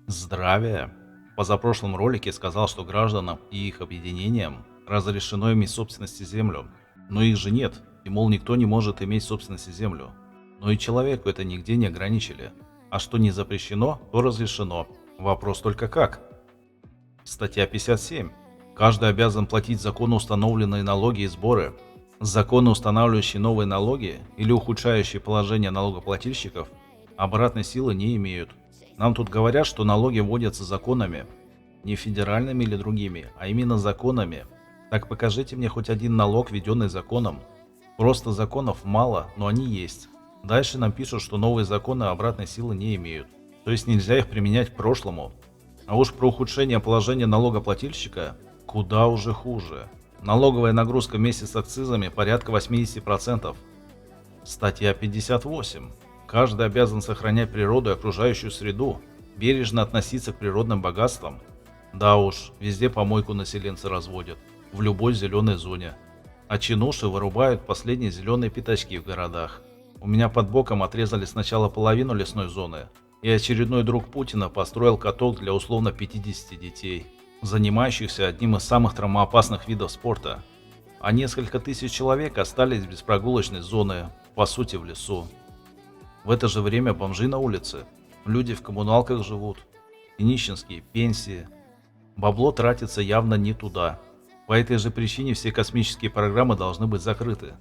Здравия! В позапрошлом ролике сказал, что гражданам и их объединениям разрешено иметь собственность в землю, но их же нет, и мол никто не может иметь собственность в землю. Но и человеку это нигде не ограничили. А что не запрещено, то разрешено. Вопрос только как? Статья 57. Каждый обязан платить законно установленные налоги и сборы. Законы, устанавливающие новые налоги или ухудшающие положение налогоплательщиков, обратной силы не имеют. Нам тут говорят, что налоги вводятся законами. Не федеральными или другими, а именно законами. Так покажите мне хоть один налог, введенный законом. Просто законов мало, но они есть. Дальше нам пишут, что новые законы обратной силы не имеют. То есть нельзя их применять к прошлому. А уж про ухудшение положения налогоплательщика куда уже хуже. Налоговая нагрузка вместе с акцизами порядка 80%. Статья 58. Каждый обязан сохранять природу и окружающую среду, бережно относиться к природным богатствам. Да уж, везде помойку населенцы разводят, в любой зеленой зоне. А чинуши вырубают последние зеленые пятачки в городах. У меня под боком отрезали сначала половину лесной зоны, и очередной друг Путина построил каток для условно 50 детей, занимающихся одним из самых травмоопасных видов спорта. А несколько тысяч человек остались без прогулочной зоны, по сути в лесу. В это же время бомжи на улице, люди в коммуналках живут, и нищенские пенсии. Бабло тратится явно не туда. По этой же причине все космические программы должны быть закрыты.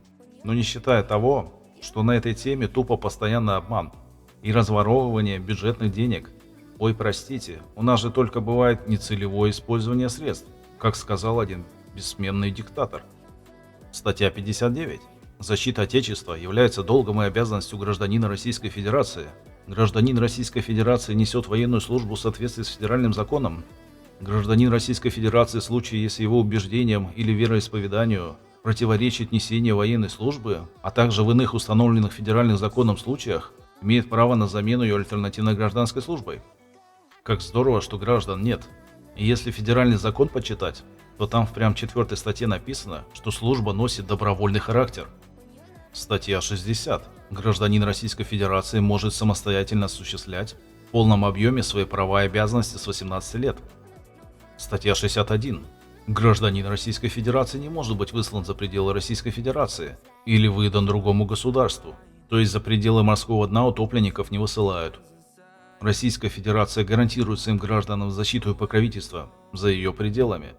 Но не считая того, что на этой теме тупо постоянный обман и разворовывание бюджетных денег. Ой, простите, у нас же только бывает нецелевое использование средств, как сказал один бессменный диктатор. Статья 59. Защита Отечества является долгом и обязанностью гражданина Российской Федерации. Гражданин Российской Федерации несет военную службу в соответствии с федеральным законом. Гражданин Российской Федерации в случае, если его убеждениям или вероисповеданию противоречит несение военной службы, а также в иных установленных федеральным законом случаях, имеет право на замену ее альтернативной гражданской службой. Как здорово, что граждан нет. И если федеральный закон почитать, то там в прям 4 статье написано, что служба носит добровольный характер. Статья 60. Гражданин Российской Федерации может самостоятельно осуществлять в полном объеме свои права и обязанности с 18 лет. Статья 61. Гражданин Российской Федерации не может быть выслан за пределы Российской Федерации или выдан другому государству, то есть за пределы морского дна утопленников не высылают. Российская Федерация гарантирует своим гражданам защиту и покровительство за ее пределами.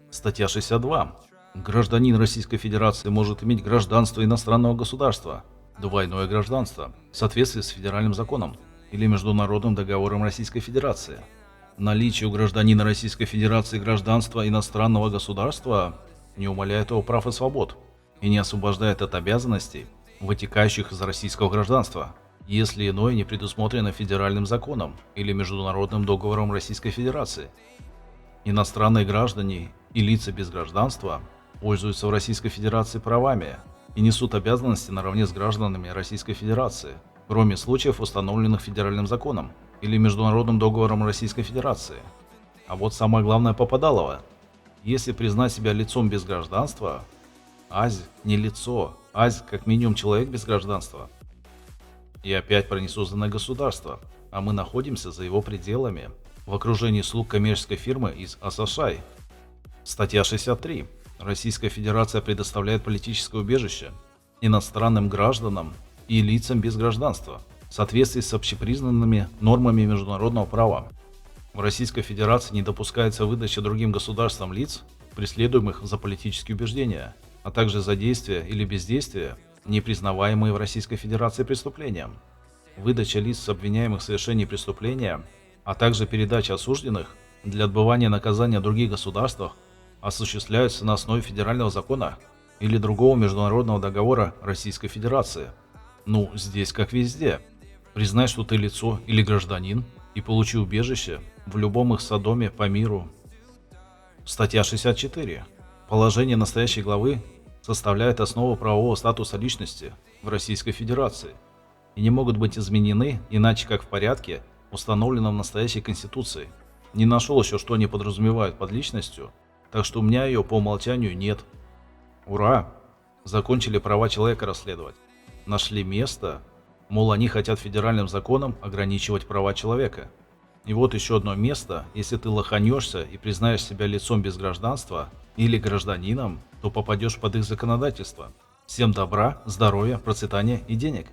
Статья 62. Гражданин Российской Федерации может иметь гражданство иностранного государства, двойное гражданство, в соответствии с федеральным законом или международным договором Российской Федерации. Наличие у гражданина Российской Федерации гражданства иностранного государства не умаляет его прав и свобод и не освобождает от обязанностей, вытекающих из российского гражданства, если иное не предусмотрено федеральным законом или международным договором Российской Федерации. Иностранные граждане и лица без гражданства пользуются в Российской Федерации правами и несут обязанности наравне с гражданами Российской Федерации, кроме случаев, установленных федеральным законом или международным договором Российской Федерации. А вот самое главное попадалово. Если признать себя лицом без гражданства, ась не лицо, ась как минимум человек без гражданства. И опять про несозданное государство, а мы находимся за его пределами, в окружении слуг коммерческой фирмы из Асашай. Статья 63. Российская Федерация предоставляет политическое убежище иностранным гражданам и лицам без гражданства в соответствии с общепризнанными нормами международного права. В Российской Федерации не допускается выдача другим государствам лиц, преследуемых за политические убеждения, а также за действия или бездействия, не признаваемые в Российской Федерации преступлением. Выдача лиц, обвиняемых в совершении преступления, а также передача осужденных для отбывания наказания в других государствах осуществляются на основе федерального закона или другого международного договора Российской Федерации. Ну, здесь как везде. Признай, что ты лицо или гражданин, и получи убежище в любом их содоме по миру. Статья 64. Положение настоящей главы составляет основу правового статуса личности в Российской Федерации и не могут быть изменены иначе как в порядке, установленном в настоящей Конституции. Не нашел еще, что они подразумевают под личностью, так что у меня ее по умолчанию нет. Ура! Закончили права человека расследовать. Нашли место, мол, они хотят федеральным законом ограничивать права человека. И вот еще одно место: если ты лоханешься и признаешь себя лицом без гражданства или гражданином, то попадешь под их законодательство. Всем добра, здоровья, процветания и денег.